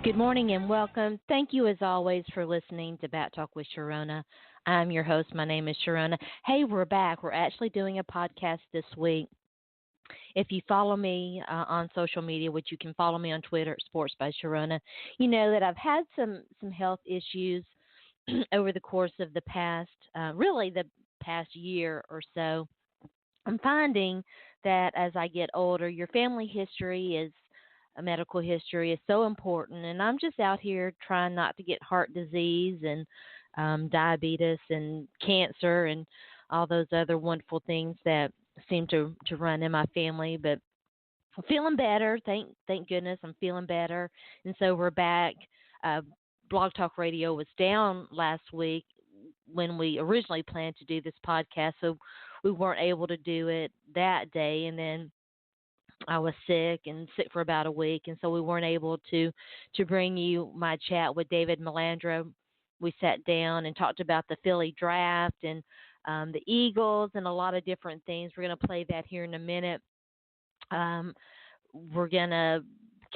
Good morning and welcome. Thank you, as always, for listening to Bat Talk with Sharona. I'm your host. My name is Sharona. Hey, we're back. We're actually doing a podcast this week. If you follow me on social media, which you can follow me on Twitter at Sports by Sharona, you know that I've had some health issues over the course of the past, really the past year or so. I'm finding that as I get older, your family history is a medical history is so important, and I'm just out here trying not to get heart disease and diabetes and cancer and all those other wonderful things that seem to run in my family. But I'm feeling better. Thank goodness I'm feeling better, and so we're back. Uh, Blog Talk Radio was down last week when we originally planned to do this podcast, so we weren't able to do it that day, and then I was sick and sick for about a week, and so we weren't able to bring you my chat with David Malandra. We sat down and talked about the Philly draft and the Eagles and a lot of different things. We're going to play that here in a minute. Um, we're going to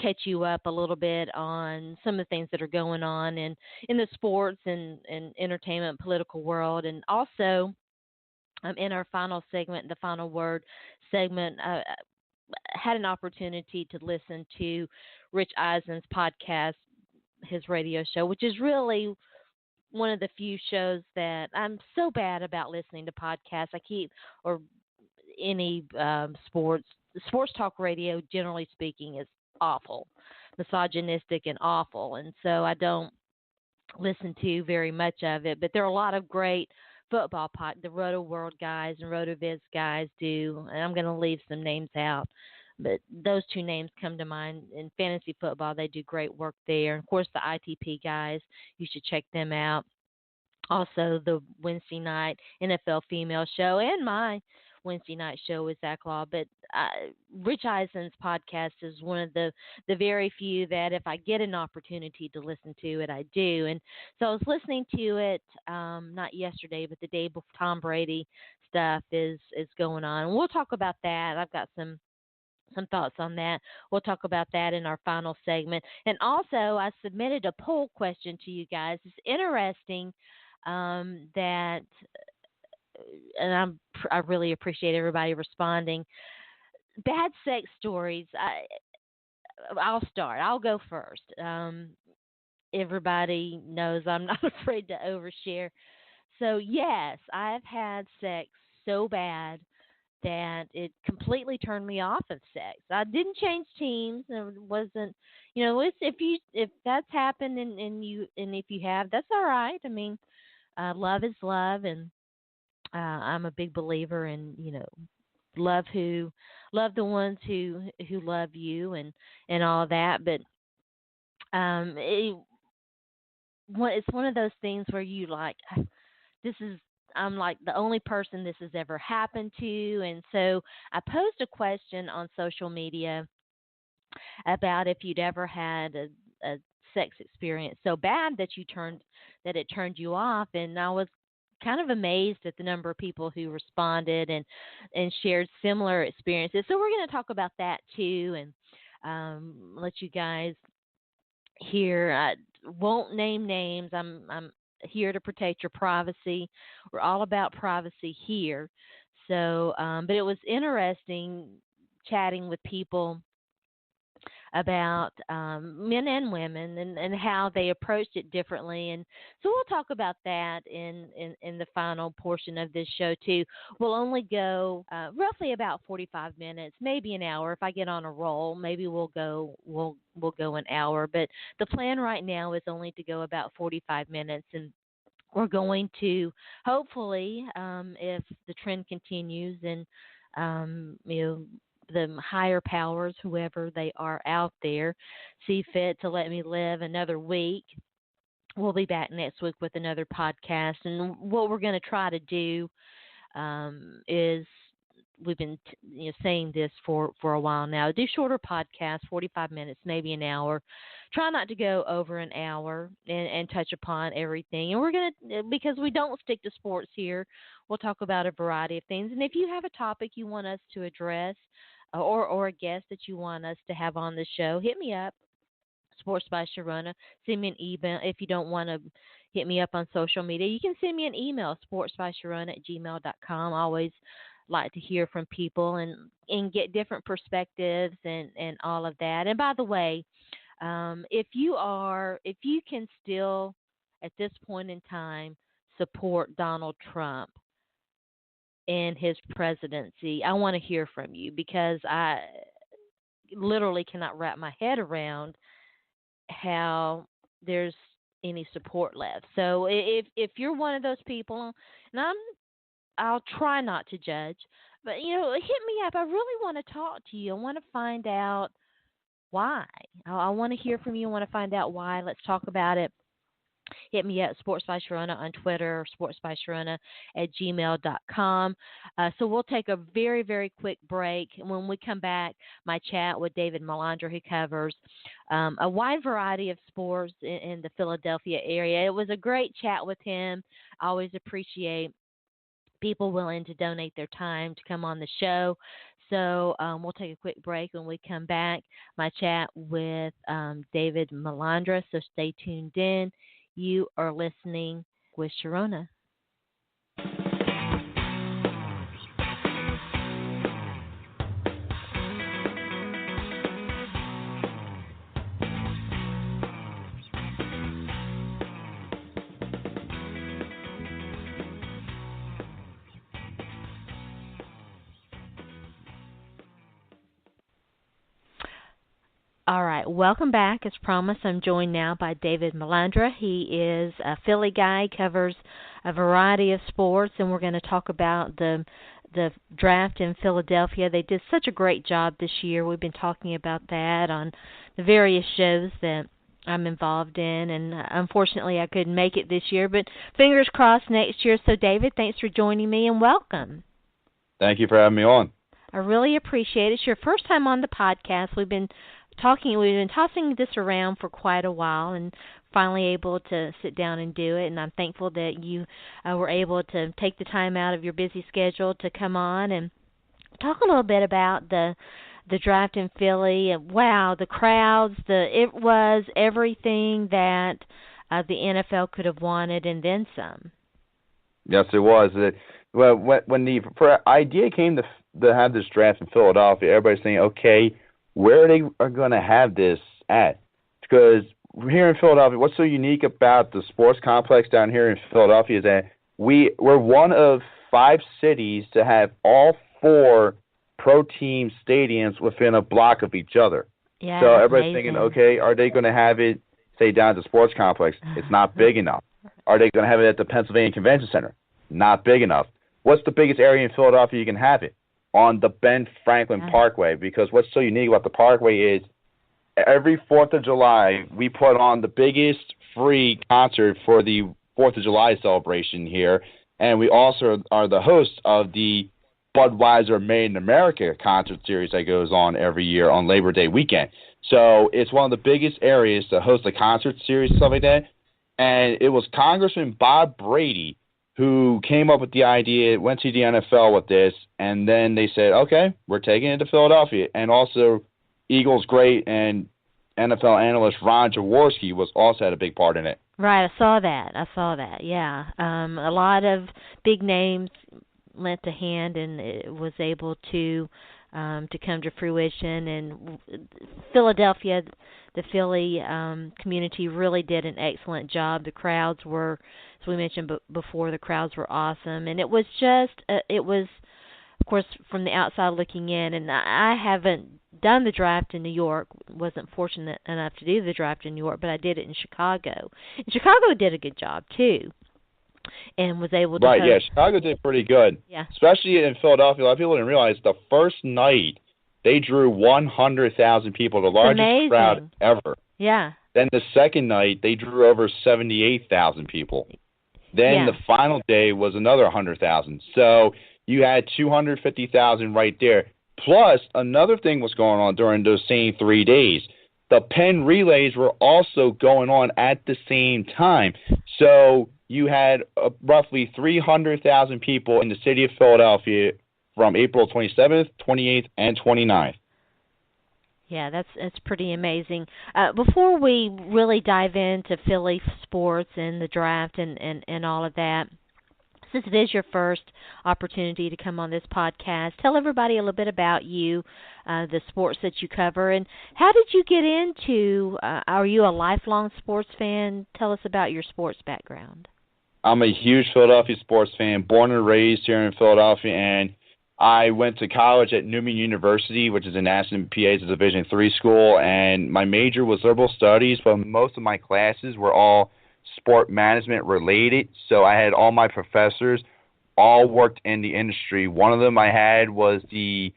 catch you up a little bit on some of the things that are going on in the sports and entertainment political world, and also in our final segment, the final word segment, had an opportunity to listen to Rich Eisen's podcast, his radio show, which is really one of the few shows that I'm so bad about listening to podcasts. I keep, or any sports talk radio, generally speaking, is awful, misogynistic and awful. And so I don't listen to very much of it, but there are a lot of great football the Roto World guys and RotoViz guys do, and I'm going to leave some names out, but those two names come to mind. In fantasy football, they do great work there. Of course, the ITP guys, you should check them out. Also, the Wednesday night NFL female show and my Wednesday night show with Zach Law. But Rich Eisen's podcast is one of the very few that if I get an opportunity to listen to it, I do. And so I was listening to it not yesterday, but the day before. Tom Brady stuff is going on. And we'll talk about that. I've got some thoughts on that. We'll talk about that in our final segment. And also, I submitted a poll question to you guys. It's interesting that, and I really appreciate everybody responding. Bad sex stories. I'll start. I'll go first. Everybody knows I'm not afraid to overshare. So yes, I've had sex so bad that it completely turned me off of sex. I didn't change teams. It wasn't, if that's happened and if you have, that's all right. I mean, love is love, and I'm a big believer in love the ones who love you and all that. But it's one of those things where you like, I'm like the only person this has ever happened to. And so I posed a question on social media about if you'd ever had a sex experience so bad that it turned you off. And I was kind of amazed at the number of people who responded and shared similar experiences. So we're going to talk about that too, and let you guys hear. I won't name names. I'm here to protect your privacy. We're all about privacy here. So, but it was interesting chatting with people about men and women and how they approached it differently. And so we'll talk about that in the final portion of this show too. We'll only go roughly about 45 minutes, maybe an hour. If I get on a roll, maybe we'll go an hour. But the plan right now is only to go about 45 minutes, and we're going to hopefully, if the trend continues and the higher powers, whoever they are out there, see fit to let me live another week. We'll be back next week with another podcast. And what we're going to try to do is, we've been saying this for a while now, do shorter podcasts, 45 minutes, maybe an hour. Try not to go over an hour and touch upon everything. And we're going to, because we don't stick to sports here, we'll talk about a variety of things. And if you have a topic you want us to address, or a guest that you want us to have on the show, hit me up, Sports by Sharona. Send me an email if you don't want to hit me up on social media. You can send me an email, sportsbysharona@gmail.com. I always like to hear from people and get different perspectives and all of that. And by the way, if you can still at this point in time support Donald Trump in his presidency, I want to hear from you, because I literally cannot wrap my head around how there's any support left. So if you're one of those people, and I'll try not to judge, but hit me up. I really want to talk to you. I want to find out why. I want to hear from you. I want to find out why. Let's talk about it. Hit me at Sports by Sharona on Twitter, or sportsbysharona@gmail.com. So we'll take a very, very quick break. And when we come back, my chat with David Malandra, who covers a wide variety of sports in the Philadelphia area. It was a great chat with him. I always appreciate people willing to donate their time to come on the show. So we'll take a quick break. When we come back, my chat with David Malandra. So stay tuned in. You are listening with Sharona. All right, welcome back. As promised, I'm joined now by David Malandra. He is a Philly guy, covers a variety of sports, and we're going to talk about the draft in Philadelphia. They did such a great job this year. We've been talking about that on the various shows that I'm involved in, and unfortunately I couldn't make it this year, but fingers crossed next year. So, David, thanks for joining me, and welcome. Thank you for having me on. I really appreciate it. It's your first time on the podcast. We've been tossing this around for quite a while, and finally able to sit down and do it. And I'm thankful that you were able to take the time out of your busy schedule to come on and talk a little bit about the draft in Philly. Wow, the crowds! It was everything that the NFL could have wanted, and then some. Yes, it was. Well, when the idea came to have this draft in Philadelphia, everybody's saying, okay, where are they going to have this at? Because here in Philadelphia, what's so unique about the sports complex down here in Philadelphia is that we're one of 5 cities to have all 4 pro team stadiums within a block of each other. Yeah, so everybody's amazing. thinking, okay, are they going to have it, say, down at the sports complex? It's not big enough. Are they going to have it at the Pennsylvania Convention Center? Not big enough. What's the biggest area in Philadelphia you can have it? On the Ben Franklin Parkway, because what's so unique about the Parkway is every 4th of July we put on the biggest free concert for the 4th of July celebration here, and we also are the hosts of the Budweiser Made in America concert series that goes on every year on Labor Day weekend. So it's one of the biggest areas to host a concert series and stuff like that, and it was Congressman Bob Brady who came up with the idea, went to the NFL with this, and then they said, okay, we're taking it to Philadelphia. And also Eagles great and NFL analyst Ron Jaworski was also had a big part in it. Right, I saw that, yeah. A lot of big names lent a hand, and it was able to come to fruition. And Philadelphia, the Philly community really did an excellent job. The crowds were, as we mentioned before, the crowds were awesome. And it was of course, from the outside looking in, and I haven't done the draft in New York, wasn't fortunate enough to do the draft in New York, but I did it in Chicago. And Chicago did a good job, too, and was able to... Right, yeah, Chicago did pretty good. Yeah. Especially in Philadelphia. A lot of people didn't realize the first night they drew 100,000 people, the largest crowd ever. Yeah. Then the second night, they drew over 78,000 people. Then the final day was another 100,000. So you had 250,000 right there. Plus, another thing was going on during those same 3 days. The pen relays were also going on at the same time. So you had roughly 300,000 people in the city of Philadelphia from April 27th, 28th, and 29th. Yeah, that's pretty amazing. Before we really dive into Philly sports and the draft and all of that, since it is your first opportunity to come on this podcast, tell everybody a little bit about you, the sports that you cover, and how did you get into? Are you a lifelong sports fan? Tell us about your sports background. I'm a huge Philadelphia sports fan, born and raised here in Philadelphia, and I went to college at Newman University, which is in Aston, PA. It's a Division III school, and my major was liberal studies, but most of my classes were all sport management related. So I had all my professors all worked in the industry. One of them I had was the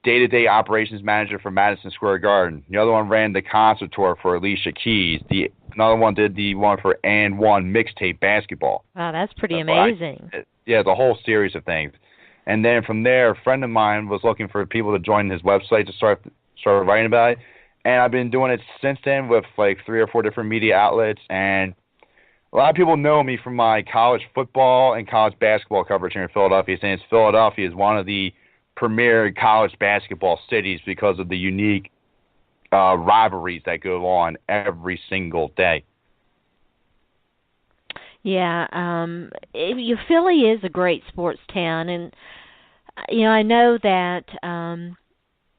day-to-day operations manager for Madison Square Garden. The other one ran the concert tour for Alicia Keys. Another one did the one for And One mixtape basketball. Wow, that's pretty amazing. Yeah, the whole series of things. And then from there, a friend of mine was looking for people to join his website to start writing about it. And I've been doing it since then with like 3 or 4 different media outlets. And a lot of people know me from my college football and college basketball coverage here in Philadelphia, since Philadelphia is one of the premier college basketball cities because of the unique rivalries that go on every single day. Yeah, Philly is a great sports town, and I know that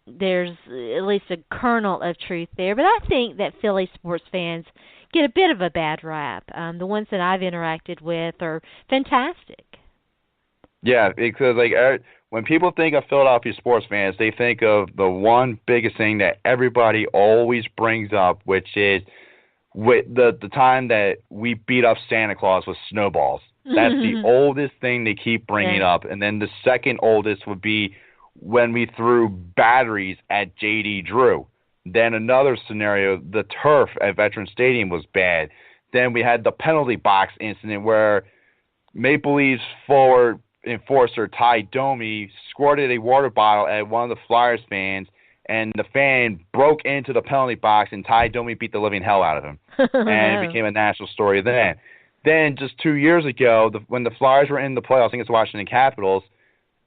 there's at least a kernel of truth there, but I think that Philly sports fans get a bit of a bad rap. The ones that I've interacted with are fantastic. Yeah, because when people think of Philadelphia sports fans, they think of the one biggest thing that everybody always brings up, which is with the time that we beat up Santa Claus with snowballs. That's the oldest thing they keep bringing up. And then the second oldest would be when we threw batteries at J.D. Drew. Then another scenario, the turf at Veterans Stadium was bad. Then we had the penalty box incident where Maple Leafs forward enforcer Ty Domi squirted a water bottle at one of the Flyers fans, and the fan broke into the penalty box, and Ty Domi beat the living hell out of him. And it became a national story then. Then just 2 years ago, when the Flyers were in the playoffs against the Washington Capitals,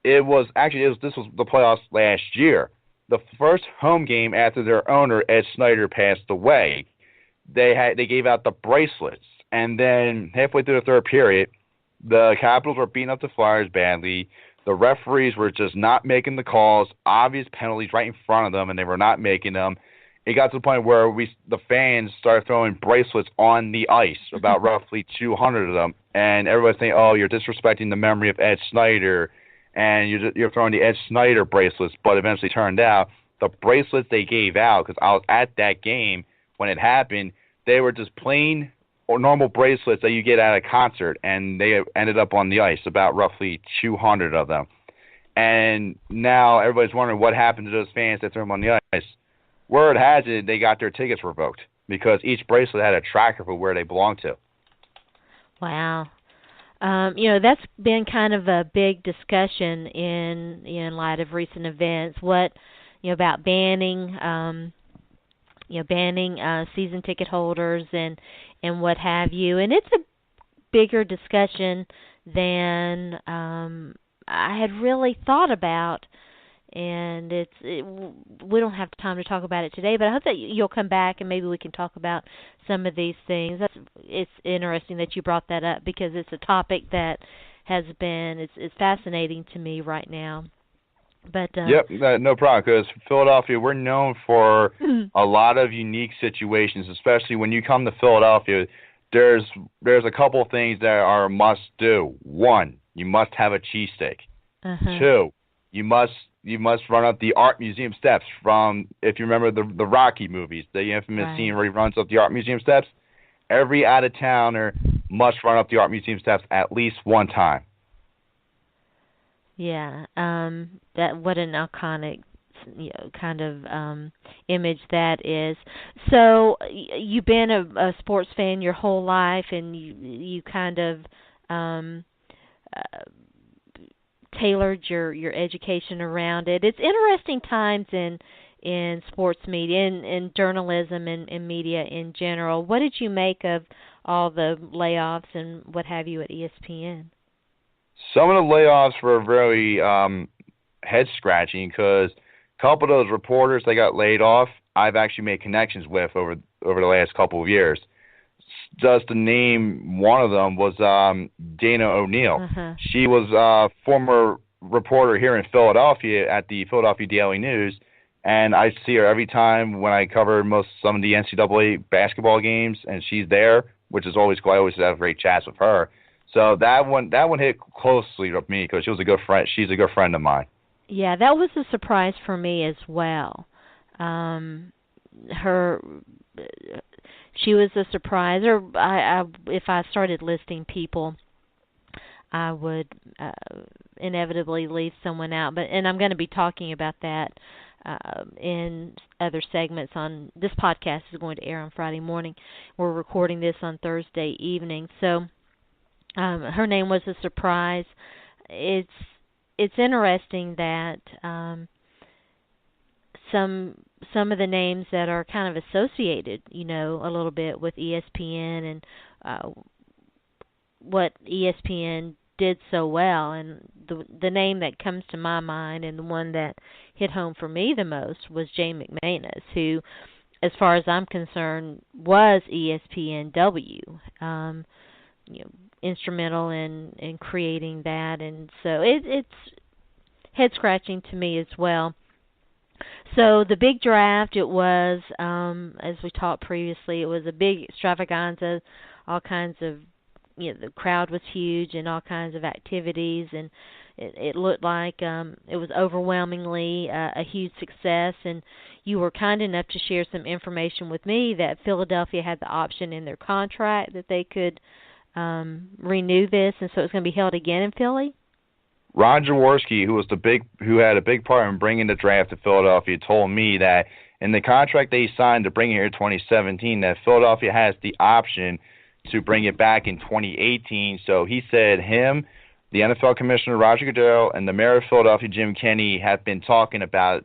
this was the playoffs last year. The first home game after their owner, Ed Snyder, passed away, they gave out the bracelets. And then halfway through the third period, the Capitals were beating up the Flyers badly. The referees were just not making the calls, obvious penalties right in front of them, and they were not making them. It got to the point where the fans started throwing bracelets on the ice, about roughly 200 of them, and everybody's saying, "Oh, you're disrespecting the memory of Ed Snyder, and you're throwing the Ed Snyder bracelets." But eventually turned out the bracelets they gave out, because I was at that game when it happened, they were just plain or normal bracelets that you get at a concert, and they ended up on the ice, about roughly 200 of them. And now everybody's wondering what happened to those fans that threw them on the ice. Word has it they got their tickets revoked because each bracelet had a tracker for where they belonged to. Wow. That's been kind of a big discussion in light of recent events. What about banning season ticket holders and what have you. And it's a bigger discussion than I had really thought about. And we don't have time to talk about it today, but I hope that you'll come back and maybe we can talk about some of these things. It's interesting that you brought that up because it's a topic that has been it's fascinating to me right now. But yep, no problem. Because Philadelphia, we're known for a lot of unique situations, especially when you come to Philadelphia. There's a couple of things that are a must do. One, you must have a cheesesteak. Two, you must run up the Art Museum steps from, if you remember the Rocky movies, the infamous scene where he runs up the Art Museum steps. Every out-of-towner must run up the Art Museum steps at least one time. Yeah, that what an iconic kind of image that is. So you've been a sports fan your whole life, and you kind of tailored your education around it. It's interesting times in sports media, in journalism and media in general. What did you make of all the layoffs and what have you at ESPN? Some of the layoffs were very head-scratching because couple of those reporters that got laid off, I've actually made connections with over the last couple of years. Just to name one of them was Dana O'Neill. Uh-huh. She was a former reporter here in Philadelphia at the Philadelphia Daily News, and I see her every time when I cover some of the NCAA basketball games, and she's there, which is always cool. I always have great chats with her. So that one hit closely with me because she was a good friend. She's a good friend of mine. Yeah, that was a surprise for me as well. She was a surprise. Or if I started listing people, I would inevitably leave someone out. And I'm going to be talking about that in other segments. On this podcast is going to air on Friday morning. We're recording this on Thursday evening, so her name was a surprise. It's interesting that some of the names that are kind of associated, a little bit with ESPN and what ESPN did so well, and the name that comes to my mind and the one that hit home for me the most was Jane McManus, who, as far as I'm concerned, was ESPNW. Instrumental in creating that, and so it's head scratching to me as well. So the big draft, it was, as we talked previously, it was a big extravaganza, all kinds of, the crowd was huge and all kinds of activities, and it looked like it was overwhelmingly a huge success, and you were kind enough to share some information with me that Philadelphia had the option in their contract that they could renew this, and so it's going to be held again in Philly? Ron Jaworski, who had a big part in bringing the draft to Philadelphia, told me that in the contract they signed to bring it here in 2017, that Philadelphia has the option to bring it back in 2018. So he said the NFL Commissioner Roger Goodell, and the Mayor of Philadelphia, Jim Kenney, have been talking about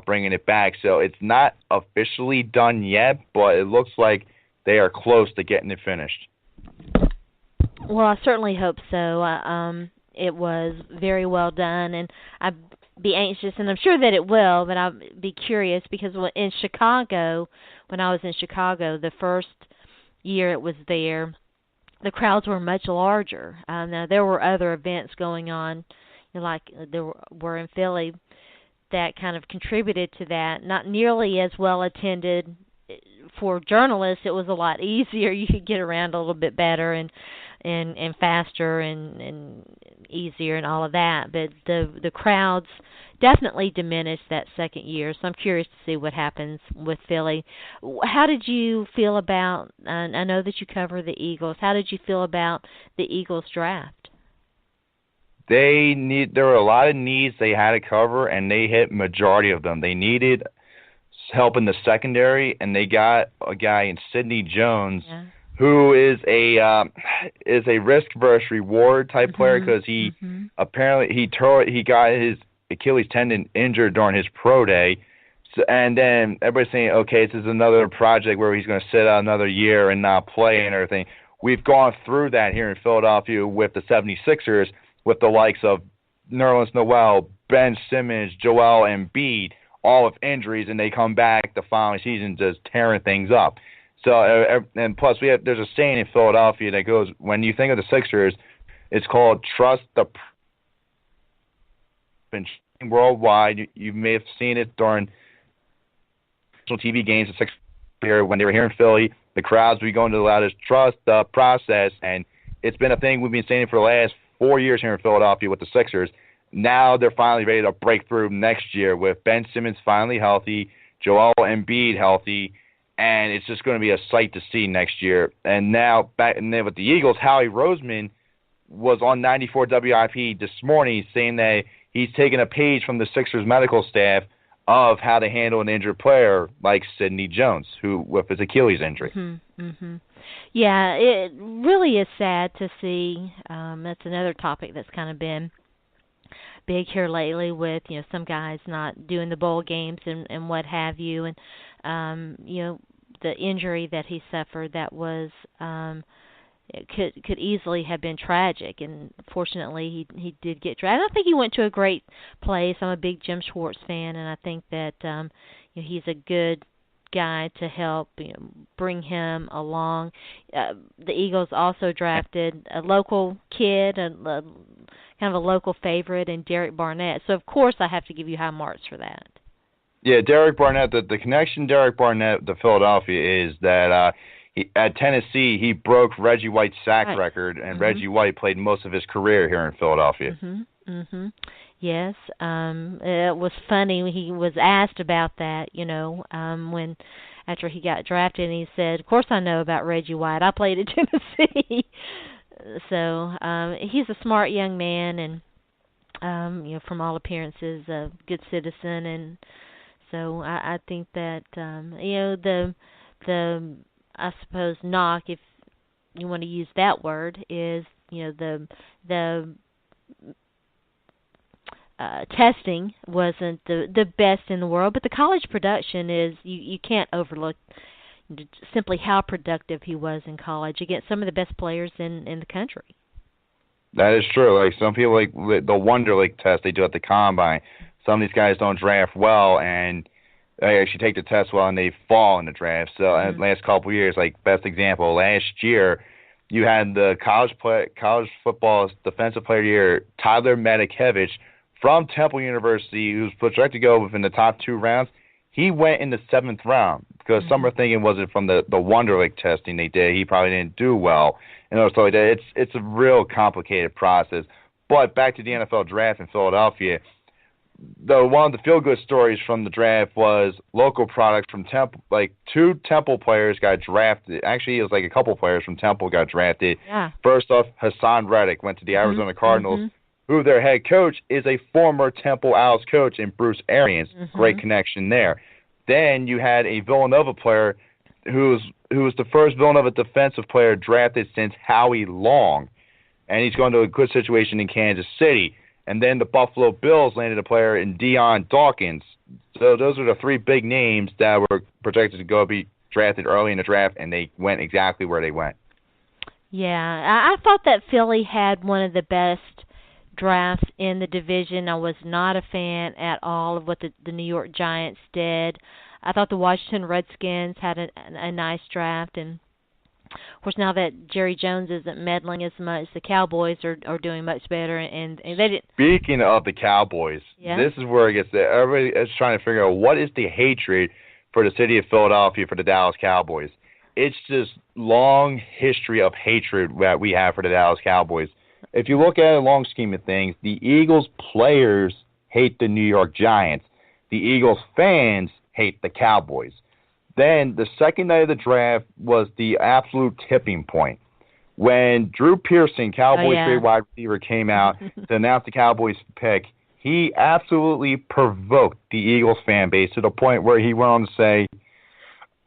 bringing it back. So it's not officially done yet, but it looks like they are close to getting it finished. Well, I certainly hope so. It was very well done, and I'd be anxious, and I'm sure that it will, but I'll be curious because in Chicago, when I was in Chicago, the first year it was there, the crowds were much larger. Now, there were other events going on, like there were in Philly, that kind of contributed to that. Not nearly as well attended. For journalists, it was a lot easier. You could get around a little bit better and faster and easier and all of that. But the crowds definitely diminished that second year. So I'm curious to see what happens with Philly. How did you feel about? I know that you cover the Eagles. How did you feel about the Eagles draft? There were a lot of needs they had to cover, and they hit majority of them. They needed help in the secondary, and they got a guy in Sidney Jones, who is a risk versus reward type player because he apparently he got his Achilles tendon injured during his pro day, and then everybody's saying, okay, this is another project where he's going to sit out another year and not play and everything. We've gone through that here in Philadelphia with the 76ers, with the likes of Nerlens Noel, Ben Simmons, Joel Embiid, all with injuries, and they come back the following season just tearing things up. So, and plus there's a saying in Philadelphia that goes, when you think of the Sixers, it's called trust the worldwide. You may have seen it during national TV games the Sixers when they were here in Philly. The crowds would be going to the loudest, trust the process, and it's been a thing we've been saying for the last 4 years here in Philadelphia with the Sixers. Now they're finally ready to break through next year with Ben Simmons finally healthy, Joel Embiid healthy, and it's just going to be a sight to see next year. And now back and then with the Eagles, Howie Roseman was on 94 WIP this morning saying that he's taken a page from the Sixers medical staff of how to handle an injured player like Sidney Jones, who with his Achilles injury. Yeah, it really is sad to see. That's another topic that's kind of been big here lately with, some guys not doing the bowl games and what have you. And, the injury that he suffered, that was it could easily have been tragic. And fortunately, he did get drafted. I think he went to a great place. I'm a big Jim Schwartz fan, and I think that he's a good guy to help bring him along. The Eagles also drafted a local kid, a kind of a local favorite, in Derek Barnett. So of course I have to give you high marks for that. Yeah, Derek Barnett. The connection Derek Barnett to Philadelphia is that at Tennessee he broke Reggie White's sack record, and Reggie White played most of his career here in Philadelphia. Yes, it was funny when he was asked about that, when after he got drafted, and he said, "Of course I know about Reggie White. I played at Tennessee." So he's a smart young man, and from all appearances, a good citizen, and so I think that the I suppose knock, if you want to use that word, is the testing wasn't the best in the world, but the college production is, you can't overlook simply how productive he was in college against some of the best players in the country. That is true. Like some people, like the Wonder League test they do at the combine, some of these guys don't draft well, and they actually take the test well, and they fall in the draft. So in the last couple of years, like best example, last year you had the college football defensive player of the year, Tyler Matakevich, from Temple University, who's projected to go within the top 2 rounds. He went in the 7th round because some are thinking was it from the Wonder League testing they did. He probably didn't do well, and stuff like that. It's a real complicated process. But back to the NFL draft in Philadelphia, one of the feel-good stories from the draft was local products from Temple. Like 2 Temple players got drafted. Actually, it was like a couple players from Temple got drafted. Yeah. First off, Hassan Reddick went to the Arizona Cardinals, who their head coach is a former Temple Owls coach in Bruce Arians. Great connection there. Then you had a Villanova player who was the first Villanova defensive player drafted since Howie Long, and he's going to a good situation in Kansas City. And then the Buffalo Bills landed a player in Deion Dawkins. So those are the 3 big names that were projected to be drafted early in the draft, and they went exactly where they went. Yeah, I thought that Philly had one of the best drafts in the division. I was not a fan at all of what the New York Giants did. I thought the Washington Redskins had a nice draft, and of course now that Jerry Jones isn't meddling as much, the Cowboys are doing much better, and they didn't. Speaking of the Cowboys, this is where it gets there. Everybody is trying to figure out what is the hatred for the city of Philadelphia for the Dallas Cowboys. It's just long history of hatred that we have for the Dallas Cowboys. If you look at a long scheme of things, the Eagles players hate the New York Giants. The Eagles fans hate the Cowboys. Then the second night of the draft was the absolute tipping point. When Drew Pearson, Cowboys great wide receiver, came out to announce the Cowboys pick, he absolutely provoked the Eagles fan base to the point where he went on to say,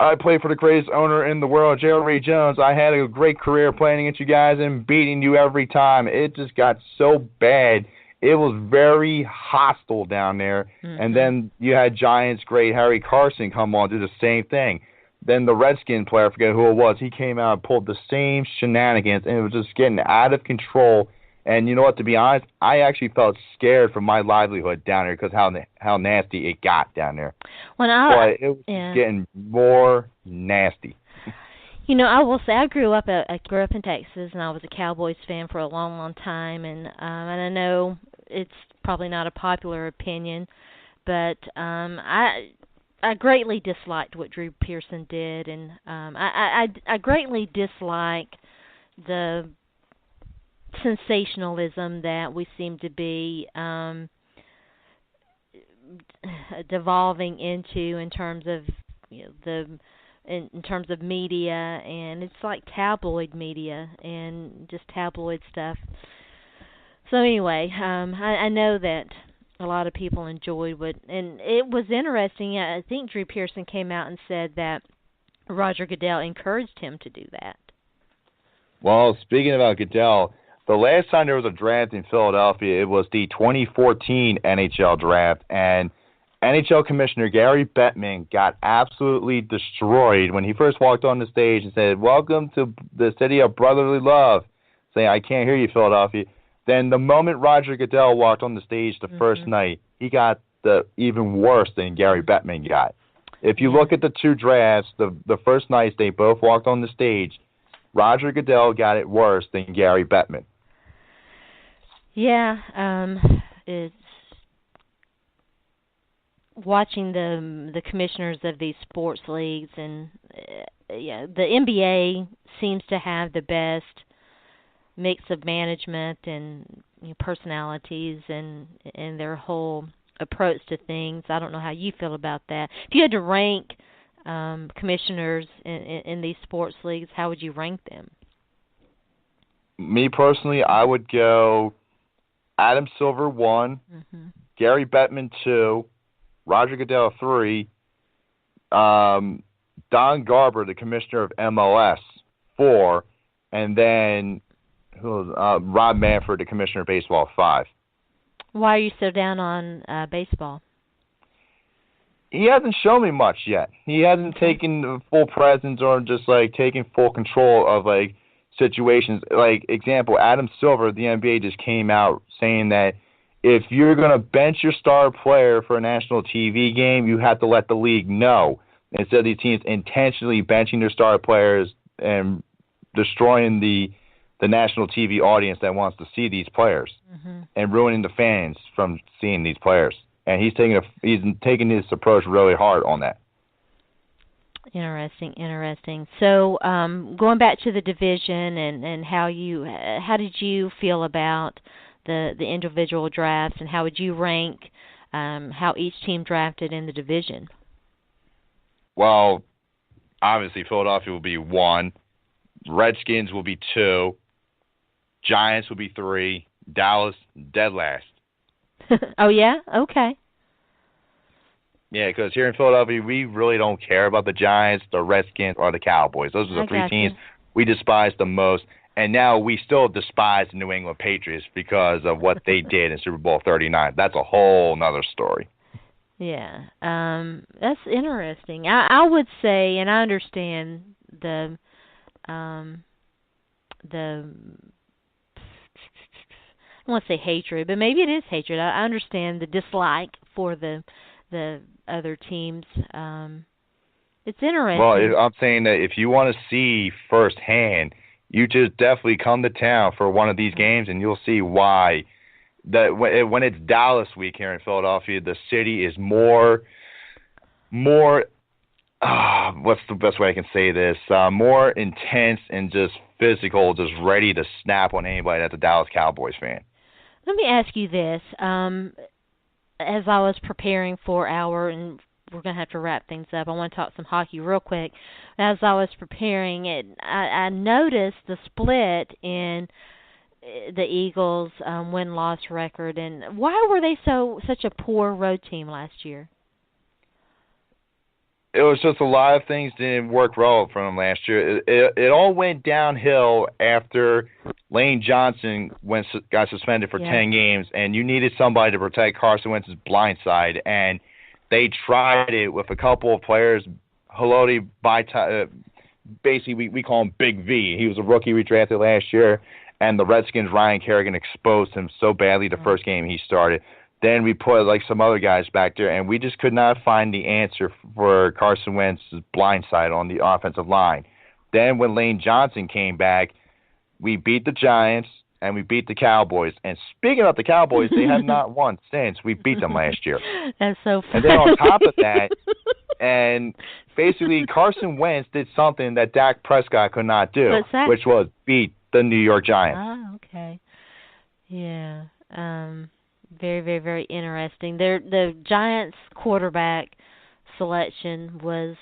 "I played for the greatest owner in the world, Jerry Jones. I had a great career playing against you guys and beating you every time." It just got so bad. It was very hostile down there. And then you had Giants great Harry Carson come on, do the same thing. Then the Redskin player, I forget who it was, he came out and pulled the same shenanigans, and it was just getting out of control. And you know what, to be honest, I actually felt scared for my livelihood down there because how nasty it got down there. But it was getting more nasty. I will say I grew up in Texas, and I was a Cowboys fan for a long, long time, and I know it's probably not a popular opinion, but I greatly disliked what Drew Pearson did, and I greatly dislike the sensationalism that we seem to be devolving into in terms of in terms of media, and it's like tabloid media and just tabloid stuff. So anyway, I know that a lot of people enjoyed and it was interesting. I think Drew Pearson came out and said that Roger Goodell encouraged him to do that. Well, speaking about Goodell, the last time there was a draft in Philadelphia, it was the 2014 NHL draft, and NHL Commissioner Gary Bettman got absolutely destroyed when he first walked on the stage and said, "Welcome to the city of brotherly love," saying, "I can't hear you, Philadelphia." Then the moment Roger Goodell walked on the stage the first night, he got the even worse than Gary Bettman got. If you look at the two drafts, the first night they both walked on the stage, Roger Goodell got it worse than Gary Bettman. Yeah, it's watching the commissioners of these sports leagues, and the NBA seems to have the best mix of management and personalities and their whole approach to things. I don't know how you feel about that. If you had to rank commissioners in these sports leagues, how would you rank them? Me personally, I would go Adam Silver 1, Gary Bettman 2, Roger Goodell 3, Don Garber, the commissioner of MLS, 4, and then Rob Manfred, the commissioner of baseball, 5. Why are you so down on baseball? He hasn't shown me much yet. He hasn't taken full presence or just taking full control of situations. Example, Adam Silver, the NBA just came out saying that if you're going to bench your star player for a national TV game, you have to let the league know. Instead of these teams intentionally benching their star players and destroying the national TV audience that wants to see these players and ruining the fans from seeing these players. And he's taking this approach really hard on that. Interesting. So going back to the division and how did you feel about the individual drafts, and how would you rank how each team drafted in the division? Well, obviously Philadelphia will be 1, Redskins will be 2, Giants will be 3, Dallas dead last. Oh, yeah? Okay. Yeah, because here in Philadelphia, we really don't care about the Giants, the Redskins, or the Cowboys. Those are the 3 teams we despise the most. And now we still despise the New England Patriots because of what they did in Super Bowl 39. That's a whole nother story. Yeah, that's interesting. I would say, and I understand the I don't want to say hatred, but maybe it is hatred. I understand the dislike for the other teams. It's interesting. Well, I'm saying that if you want to see firsthand, you just definitely come to town for one of these games, and you'll see why. That when it's Dallas week here in Philadelphia, the city is more. What's the best way I can say this? More intense and just physical, just ready to snap on anybody that's a Dallas Cowboys fan. Let me ask you this. As I was preparing for and we're going to have to wrap things up, I want to talk some hockey real quick. As I was preparing it, I noticed the split in the Eagles' win-loss record. And why were they such a poor road team last year? It was just a lot of things didn't work well for them last year. It all went downhill after Lane Johnson got suspended for 10 games, and you needed somebody to protect Carson Wentz's blind side, and they tried it with a couple of players. Haloti, basically we call him Big V. He was a rookie we drafted last year, and the Redskins' Ryan Kerrigan exposed him so badly the first game he started. Then we put some other guys back there, and we just could not find the answer for Carson Wentz's blind side on the offensive line. Then when Lane Johnson came back, we beat the Giants and we beat the Cowboys. And speaking of the Cowboys, they have not won since we beat them last year. That's so funny. And then on top of that, and basically Carson Wentz did something that Dak Prescott could not do, which was beat the New York Giants. Oh, okay. Yeah. Very, very, very interesting. The Giants quarterback selection was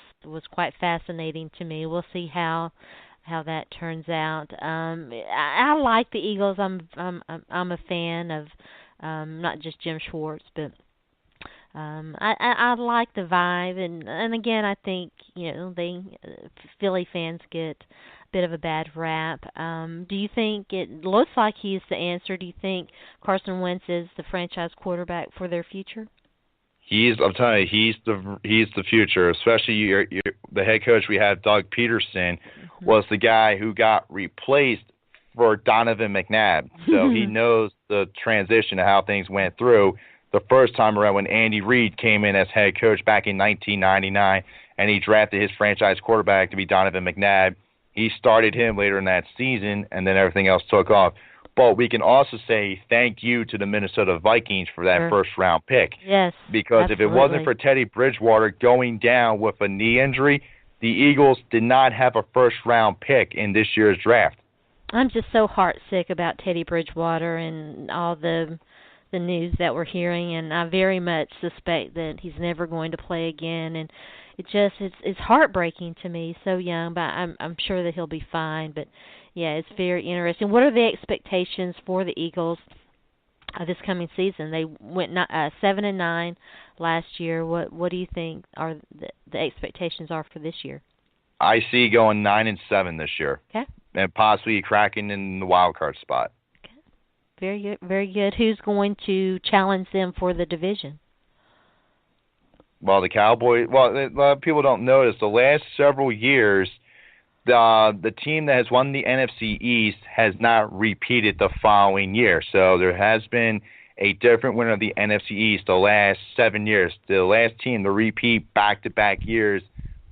quite fascinating to me. We'll see how that turns out. I like the Eagles. I'm a fan of not just Jim Schwartz, but I like the vibe. And again, I think Philly fans get bit of a bad rap. Do you think it looks like he's the answer? Do you think Carson Wentz is the franchise quarterback for their future? I'm telling you, he's the future. Especially the head coach we have, Doug Peterson, was the guy who got replaced for Donovan McNabb. So he knows the transition of how things went through the first time around when Andy Reid came in as head coach back in 1999, and he drafted his franchise quarterback to be Donovan McNabb. He started him later in that season, and then everything else took off. But we can also say thank you to the Minnesota Vikings for that first-round pick. Yes, because absolutely. If it wasn't for Teddy Bridgewater going down with a knee injury, the Eagles did not have a first-round pick in this year's draft. I'm just so heartsick about Teddy Bridgewater and all the news that we're hearing, and I very much suspect that he's never going to play again. And it's heartbreaking to me. So young, but I'm sure that he'll be fine. But yeah, it's very interesting. What are the expectations for the Eagles this coming season? They went 7-9 last year. What do you think are the expectations are for this year? I see going 9-7 this year. Okay. And possibly cracking in the wild card spot. Okay. Very good. Very good. Who's going to challenge them for the division? Well, the Cowboys. Well, a lot of people don't notice the last several years, the team that has won the NFC East has not repeated the following year. So there has been a different winner of the NFC East the last 7 years. The last team to repeat back-to-back years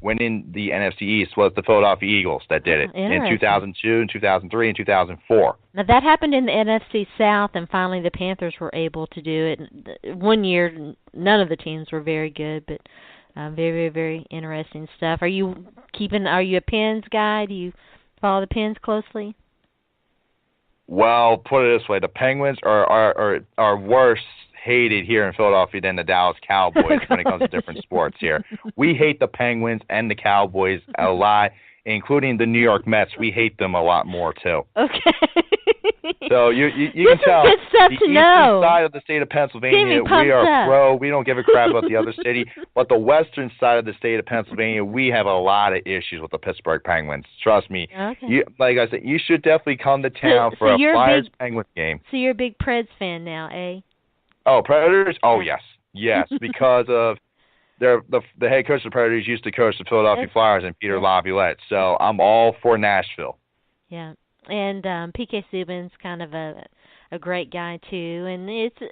winning the NFC East was the Philadelphia Eagles that did it in 2002, and 2003, and 2004. Now, that happened in the NFC South, and finally the Panthers were able to do it. 1 year, none of the teams were very good, but very, very interesting stuff. Are you a Pens guy? Do you follow the Pens closely? Well, put it this way, the Penguins are worse hated here in Philadelphia than the Dallas Cowboys when it comes to different sports here. We hate the Penguins and the Cowboys a lot, including the New York Mets. We hate them a lot more, too. Okay. So you can tell good stuff the to eastern know. side of the state of Pennsylvania, we are pro. We don't give a crap about the other city. But the western side of the state of Pennsylvania, we have a lot of issues with the Pittsburgh Penguins. Trust me. Okay. Like I said, you should definitely come to town for a Flyers-Penguins game. So you're a big Preds fan now, eh? Oh, Predators? Oh, yes, because of the head coach of the Predators used to coach the Philadelphia Flyers and Peter Laviolette. So I'm all for Nashville. Yeah, and P.K. Subban's kind of a great guy too, and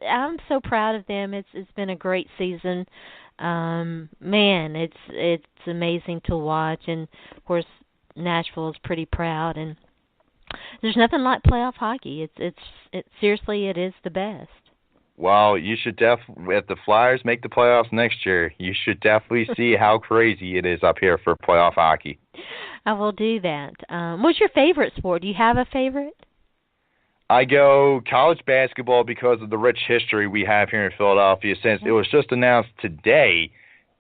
I'm so proud of them. It's been a great season. Man, it's amazing to watch, and of course Nashville is pretty proud, and there's nothing like playoff hockey. It's seriously, it is the best. Well, you should definitely, if the Flyers make the playoffs next year, you should definitely see how crazy it is up here for playoff hockey. I will do that. What's your favorite sport? Do you have a favorite? I go college basketball because of the rich history we have here in Philadelphia, since it was just announced today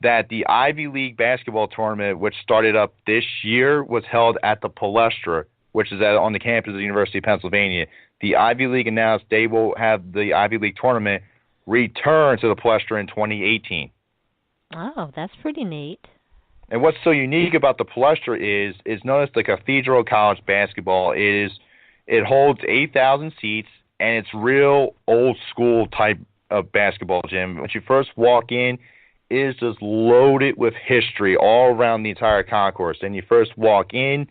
that the Ivy League basketball tournament, which started up this year, was held at the Palestra, which is on the campus of the University of Pennsylvania. The Ivy League announced they will have the Ivy League tournament return to the Palestra in 2018. Oh, that's pretty neat. And what's so unique about the Palestra is known as the Cathedral of College Basketball. It holds 8,000 seats, and it's real old school type of basketball gym. When you first walk in, it is just loaded with history all around the entire concourse. And you first walk in,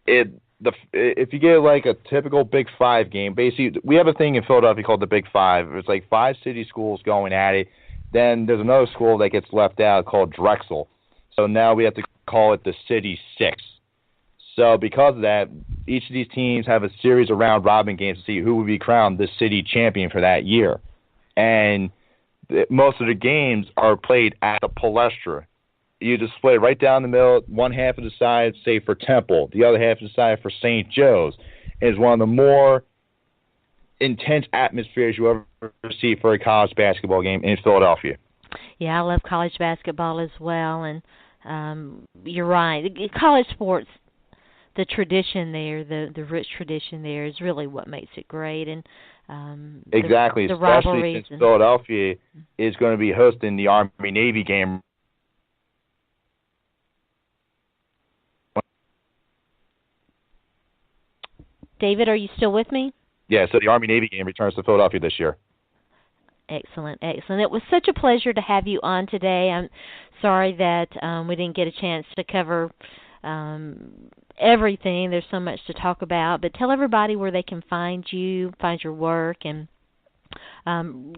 if you get like a typical Big Five game, basically we have a thing in Philadelphia called the Big Five. It's like 5 city schools going at it. Then there's another school that gets left out called Drexel. So now we have to call it the City Six. So because of that, each of these teams have a series of round-robin games to see who will be crowned the city champion for that year. And most of the games are played at the Palestra. You just play right down the middle, one half of the side, say, for Temple, the other half of the side for St. Joe's. It's one of the more intense atmospheres you ever see for a college basketball game in Philadelphia. Yeah, I love college basketball as well, and you're right. College sports, the tradition there, the rich tradition there is really what makes it great. And exactly, the especially since Philadelphia is going to be hosting the Army-Navy game. David, are you still with me? Yeah, so the Army-Navy game returns to Philadelphia this year. Excellent, excellent. It was such a pleasure to have you on today. I'm sorry that we didn't get a chance to cover um, everything. There's so much to talk about, but tell everybody where they can find you, find your work, and um,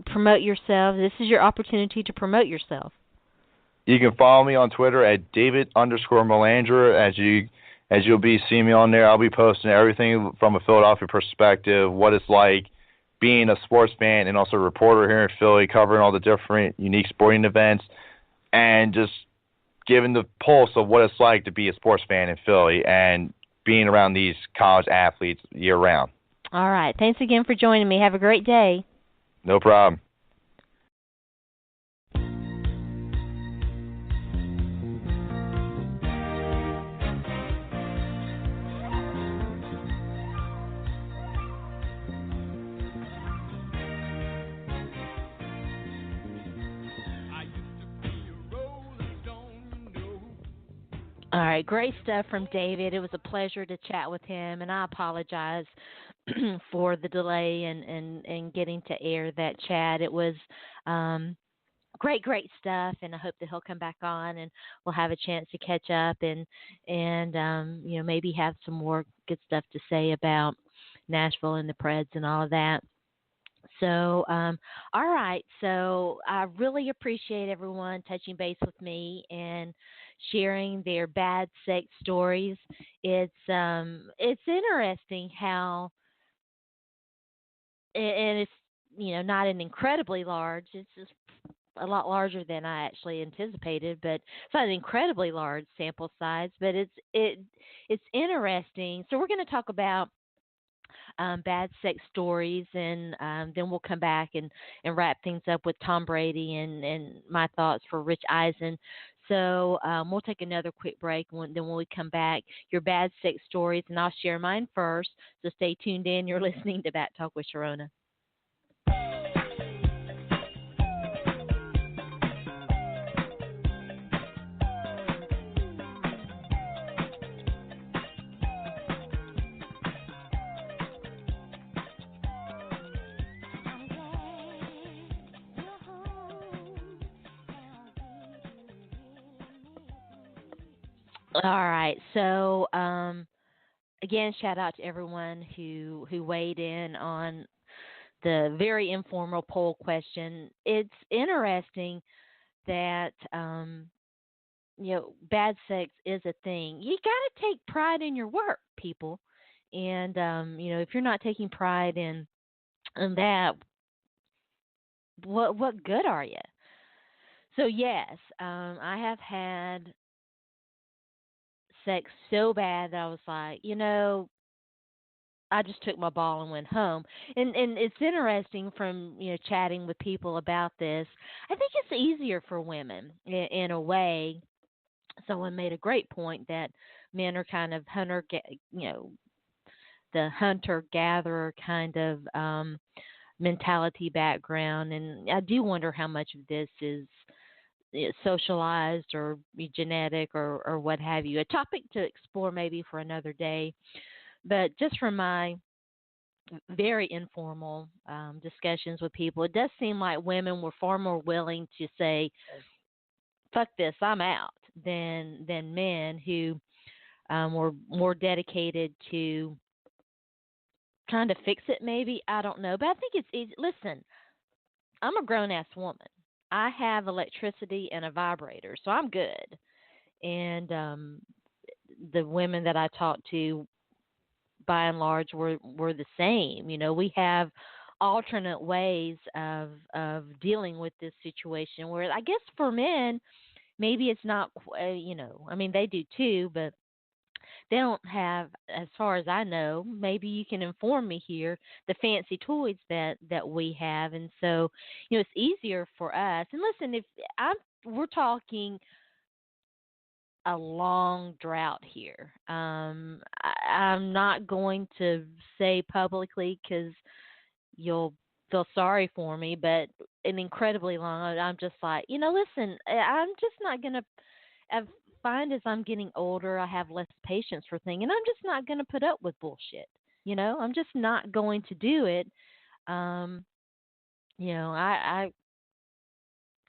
promote yourself. This is your opportunity to promote yourself. You can follow me on Twitter at David_Malandra. As you'll be seeing me on there, I'll be posting everything from a Philadelphia perspective, what it's like being a sports fan and also a reporter here in Philly, covering all the different unique sporting events, and just giving the pulse of what it's like to be a sports fan in Philly and being around these college athletes year round. All right. Thanks again for joining me. Have a great day. No problem. All right, great stuff from David. It was a pleasure to chat with him, and I apologize for the delay and getting to air that chat. It was great stuff, and I hope that he'll come back on and we'll have a chance to catch up and maybe have some more good stuff to say about Nashville and the Preds and all of that. So, all right. So I really appreciate everyone touching base with me and sharing their bad sex stories. It's interesting how, and it's not an incredibly large. It's just a lot larger than I actually anticipated, but it's not an incredibly large sample size. But it's interesting. So we're going to talk about bad sex stories, and then we'll come back and wrap things up with Tom Brady and my thoughts for Rich Eisen. So we'll take another quick break. Then when we come back, your bad sex stories, and I'll share mine first. So stay tuned in. You're listening to Bat Talk with Sharona. All right. So again, shout out to everyone who weighed in on the very informal poll question. It's interesting that bad sex is a thing. You got to take pride in your work, people. And if you're not taking pride in that, what good are you? So yes, I have had sex so bad that I was like, I just took my ball and went home. And it's interesting from chatting with people about this. I think it's easier for women in a way. Someone made a great point that men are kind of the hunter gatherer kind of mentality background, and I do wonder how much of this is socialized or genetic or what have you. A topic to explore maybe for another day. But just from my very informal discussions with people, it does seem like women were far more willing to say, "Fuck this, I'm out," than men who were more dedicated to trying to fix it. Maybe I don't know, but I think it's easy. Listen, I'm a grown ass woman. I have electricity and a vibrator, so I'm good. And the women that I talked to, by and large, were the same. We have alternate ways of dealing with this situation. Where I guess for men, maybe it's not. I mean, they do too, but they don't have, as far as I know. Maybe you can inform me here, the fancy toys that we have, and so it's easier for us. And listen, if we're talking a long drought here. I'm not going to say publicly because you'll feel sorry for me, but an incredibly long. I'm just like, listen, I'm just not going to. I find as I'm getting older, I have less patience for things, and I'm just not going to put up with bullshit. I'm just not going to do it. Um, I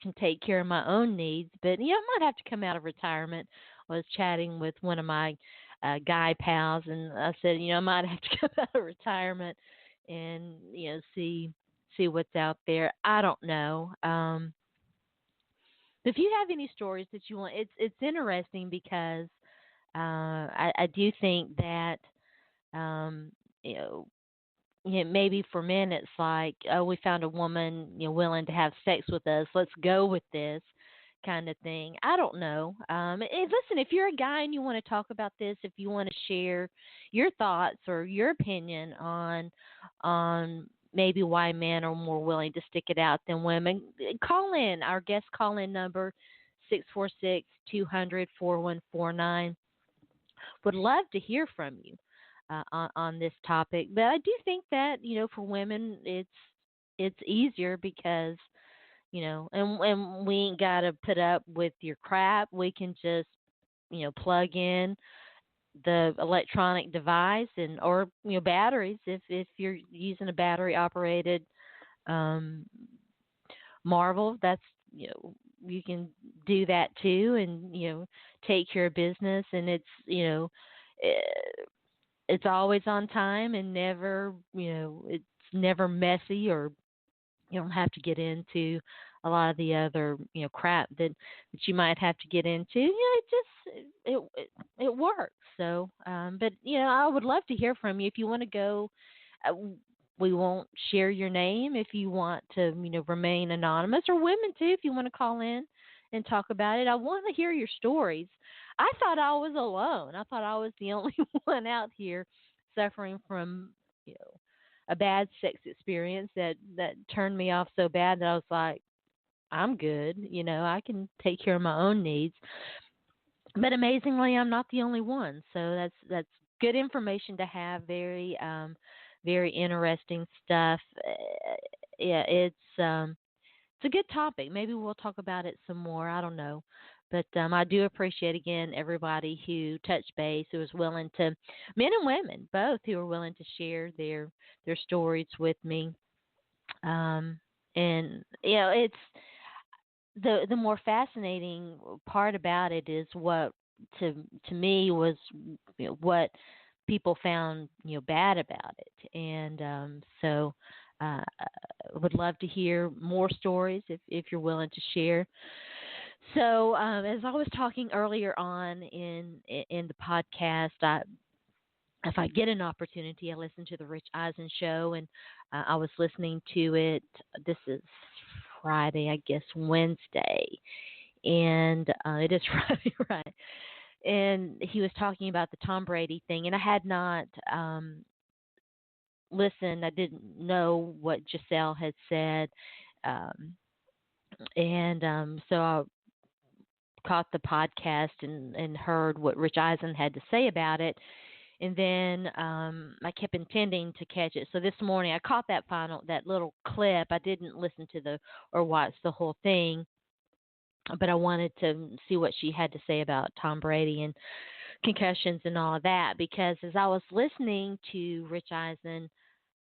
can take care of my own needs, but I might have to come out of retirement. I was chatting with one of my guy pals, and I said, I might have to come out of retirement and see what's out there. I don't know. If you have any stories that you want, it's interesting because I do think that um, you know maybe for men it's like, oh, we found a woman, willing to have sex with us. Let's go with this kind of thing. I don't know. Listen, if you're a guy and you want to talk about this, if you want to share your thoughts or your opinion on maybe why men are more willing to stick it out than women, call in. Our guest call in number 646-200-4149. Would love to hear from you on this topic. But I do think that for women, it's easier because and we ain't got to put up with your crap. We can just plug in the electronic device or batteries if you're using a battery operated um, Marvel. That's you can do that too, and take care of business, and it's always on time and never it's never messy, or you don't have to get into a lot of the other crap that you might have to get into. It works. So but I would love to hear from you. If you want to go, uh, we won't share your name if you want to remain anonymous, or women too if you want to call in and talk about it. I want to hear your stories. I thought I was alone. I thought I was the only one out here suffering from a bad sex experience that turned me off so bad that I was like, I'm good. I can take care of my own needs. But amazingly, I'm not the only one. So that's good information to have. Very interesting stuff. Yeah, it's a good topic. Maybe we'll talk about it some more. I don't know. But I do appreciate, again, everybody who touched base, who was willing to, men and women, both, who are willing to share their stories with me. And, it's the more fascinating part about it is what, to me, was what people found bad about it. And so would love to hear more stories if you're willing to share. So as I was talking earlier on in the podcast, if I get an opportunity, I listen to the Rich Eisen show, and I was listening to it. This is Friday, I guess Wednesday, and it is Friday, right? And he was talking about the Tom Brady thing, and I had not listened. I didn't know what Giselle had said, um, and so I caught the podcast and heard what Rich Eisen had to say about it. And then I kept intending to catch it. So this morning I caught that little clip. I didn't listen to or watch the whole thing, but I wanted to see what she had to say about Tom Brady and concussions and all of that, because as I was listening to Rich Eisen,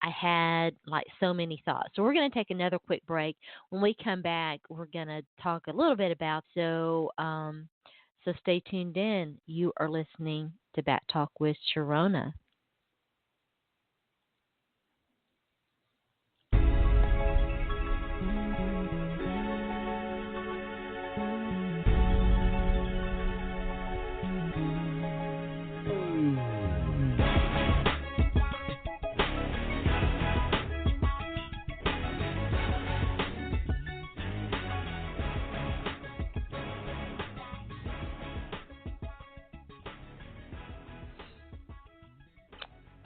I had like so many thoughts. So we're going to take another quick break. When we come back, we're going to talk a little bit about so stay tuned in. You are listening to Bat Talk with Sharona.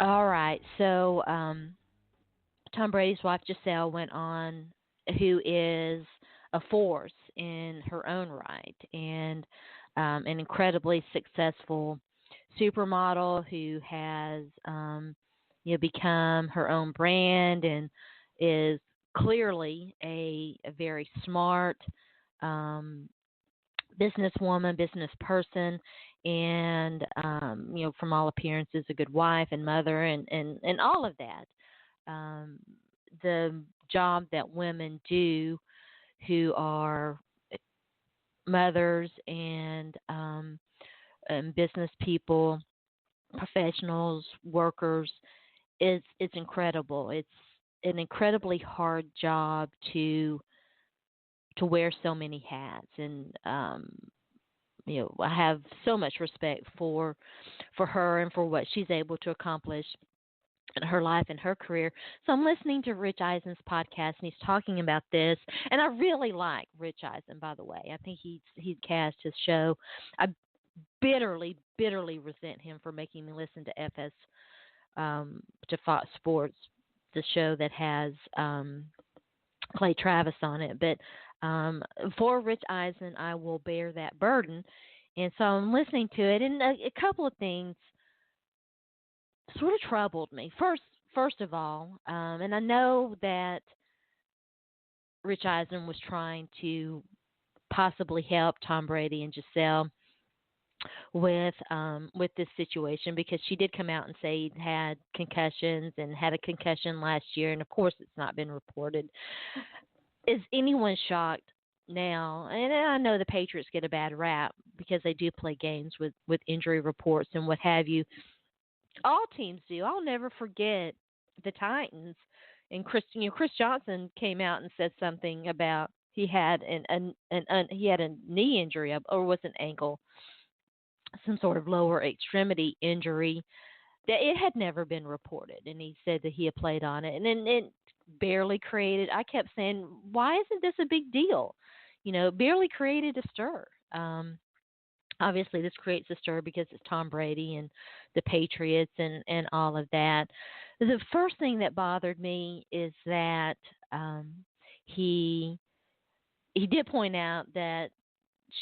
All right. So Tom Brady's wife Giselle went on, who is a force in her own right, and an incredibly successful supermodel who has become her own brand, and is clearly a very smart um, businesswoman, business person, and from all appearances, a good wife and mother, and all of that. Um, the job that women do who are mothers and business people, professionals, workers. It's incredible. It's an incredibly hard job to wear so many hats, and I have so much respect for her and for what she's able to accomplish in her life and her career. So I'm listening to Rich Eisen's podcast, and he's talking about this. And I really like Rich Eisen, by the way. I think he's cast his show. I bitterly resent him for making me listen to to Fox Sports, the show that has Clay Travis on it. But for Rich Eisen, I will bear that burden. And so I'm listening to it, and a couple of things sort of troubled me. First of all, and I know that Rich Eisen was trying to possibly help Tom Brady and Giselle with this situation, because she did come out and say he'd had concussions and had a concussion last year, and of course it's not been reported. Is anyone shocked now? And I know the Patriots get a bad rap because they do play games with injury reports and what have you. All teams do. I'll never forget the Titans, and Chris Johnson came out and said something about he had he had a knee injury, or was an ankle, some sort of lower extremity injury that it had never been reported, and he said that he had played on it, and then it barely created. I kept saying, why isn't this a big deal? Barely created a stir. Obviously, this creates a stir because it's Tom Brady and the Patriots and all of that. The first thing that bothered me is that he did point out that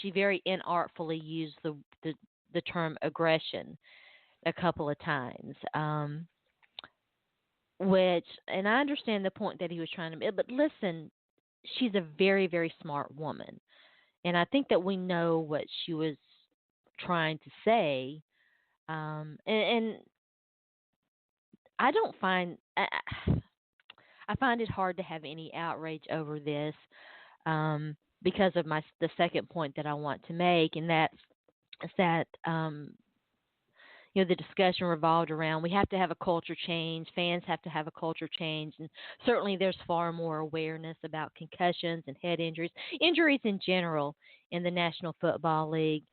she very inartfully used the term aggression a couple of times, and I understand the point that he was trying to make. But listen, she's a very, very smart woman, and I think that we know what she was trying to say, and I don't find I find it hard to have any outrage over this, because of the second point that I want to make, and that's that the discussion revolved around we have to have a culture change, fans have to have a culture change, and certainly there's far more awareness about concussions and head injuries in general in the National Football League.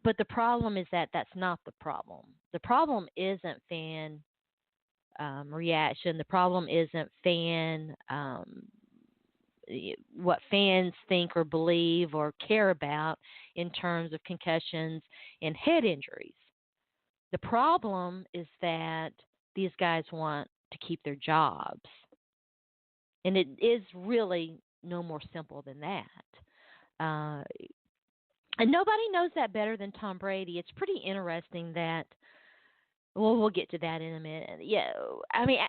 But the problem is that that's not the problem. The problem isn't fan reaction. The problem isn't what fans think or believe or care about in terms of concussions and head injuries. The problem is that these guys want to keep their jobs. And it is really no more simple than that. And nobody knows that better than Tom Brady. It's pretty interesting that, well, we'll get to that in a minute. Yeah, I mean,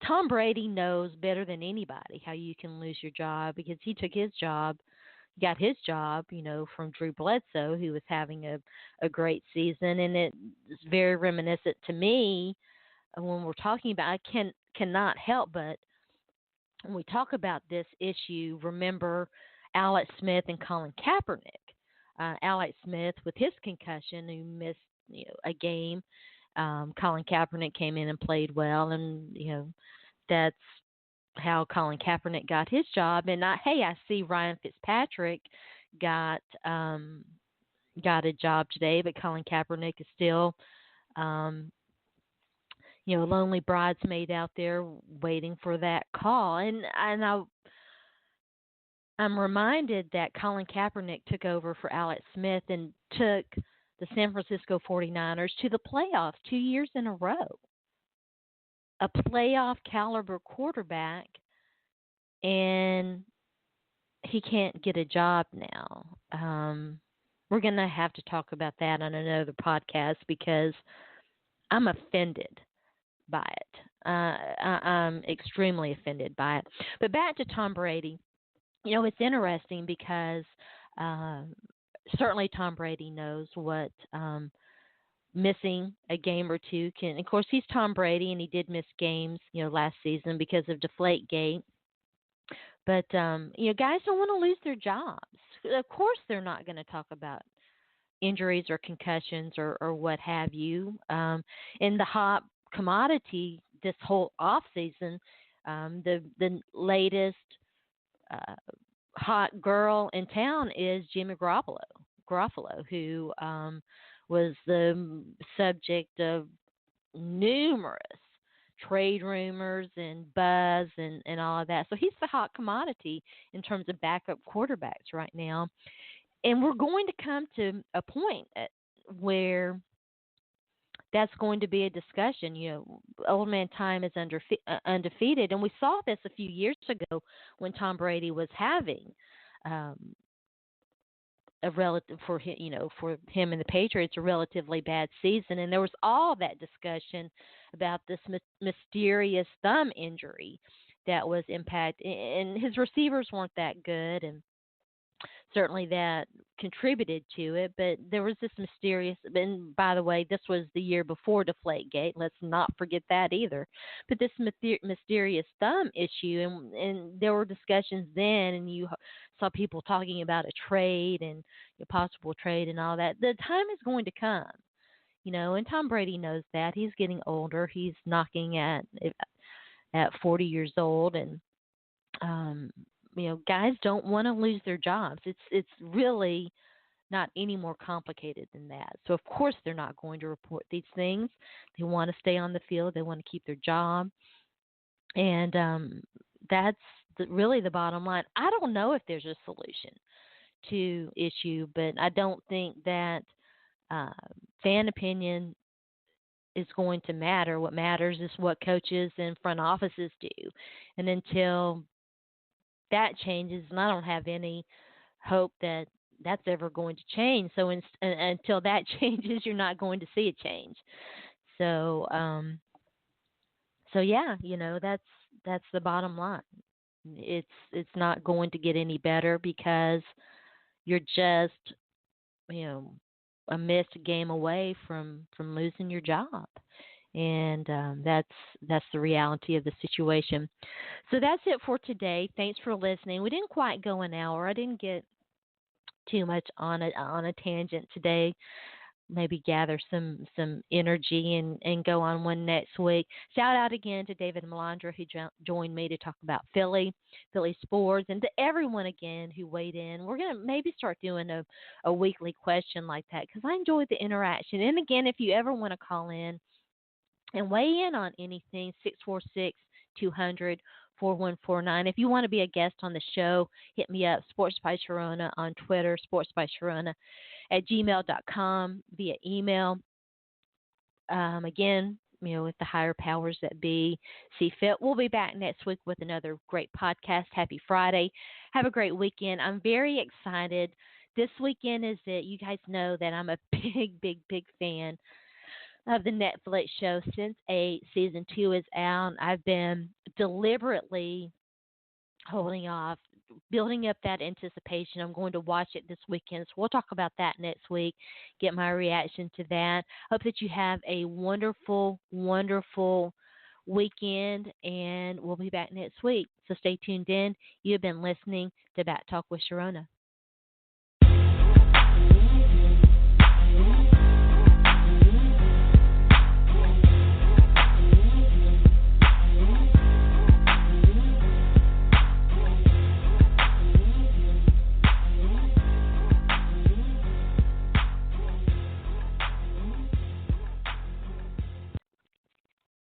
Tom Brady knows better than anybody how you can lose your job, because he got his job, from Drew Bledsoe, who was having a great season. And it's very reminiscent to me when we're talking about, I cannot help but, when we talk about this issue, remember Alex Smith and Colin Kaepernick. Alex Smith with his concussion, who missed a game. Colin Kaepernick came in and played well, and that's how Colin Kaepernick got his job. And I see Ryan Fitzpatrick got a job today, but Colin Kaepernick is still a lonely bridesmaid out there waiting for that call. And I'm reminded that Colin Kaepernick took over for Alex Smith and took the San Francisco 49ers to the playoffs 2 years in a row. A playoff caliber quarterback, and he can't get a job now. We're going to have to talk about that on another podcast, because I'm offended by it. I'm extremely offended by it. But back to Tom Brady. It's interesting because certainly Tom Brady knows what missing a game or two can. Of course, he's Tom Brady, and he did miss games, last season because of Deflategate. But guys don't want to lose their jobs. Of course, they're not going to talk about injuries or concussions or what have you. In the hot commodity this whole off season, the latest uh, hot girl in town is Jimmy Garoppolo, who was the subject of numerous trade rumors and buzz and all of that. So he's the hot commodity in terms of backup quarterbacks right now. And we're going to come to a point where that's going to be a discussion. Old man time is undefeated, and we saw this a few years ago when Tom Brady was having um, a relative for him, for him and the Patriots, a relatively bad season, and there was all that discussion about this mysterious thumb injury that was impact, and his receivers weren't that good, and certainly that contributed to it. But there was this mysterious, and by the way, this was the year before Deflategate. Let's not forget that either. But this mysterious thumb issue, and there were discussions then, and you saw people talking about a trade and a possible trade and all that. The time is going to come, and Tom Brady knows that. He's getting older. He's knocking at 40 years old, and guys don't want to lose their jobs. It's really not any more complicated than that. So of course they're not going to report these things. They want to stay on the field. They want to keep their job, and that's really the bottom line. I don't know if there's a solution to issue, but I don't think that fan opinion is going to matter. What matters is what coaches and front offices do, and until that changes, and I don't have any hope that that's ever going to change. So until that changes, you're not going to see a change. So yeah, that's the bottom line. It's not going to get any better because you're just a missed game away from losing your job. And that's the reality of the situation. So that's it for today. Thanks for listening. We didn't quite go an hour. I didn't get too much on a tangent today. Maybe gather some energy and go on one next week. Shout out again to David Malandra, who joined me to talk about Philly sports, and to everyone again who weighed in. We're going to maybe start doing a weekly question like that because I enjoy the interaction. And again, if you ever want to call in and weigh in on anything, 646-200-4149. If you want to be a guest on the show, hit me up, Sports by Sharona on Twitter, sportsbysharona@gmail.com via email. Again, with the higher powers that be see fit. We'll be back next week with another great podcast. Happy Friday. Have a great weekend. I'm very excited. This weekend is it. You guys know that I'm a big fan of the Netflix show since season 2 is out. I've been deliberately holding off, building up that anticipation. I'm going to watch it this weekend, so we'll talk about that next week, get my reaction to that. Hope that you have a wonderful weekend, and we'll be back next week. So stay tuned in. You've been listening to Bat Talk with Sharona.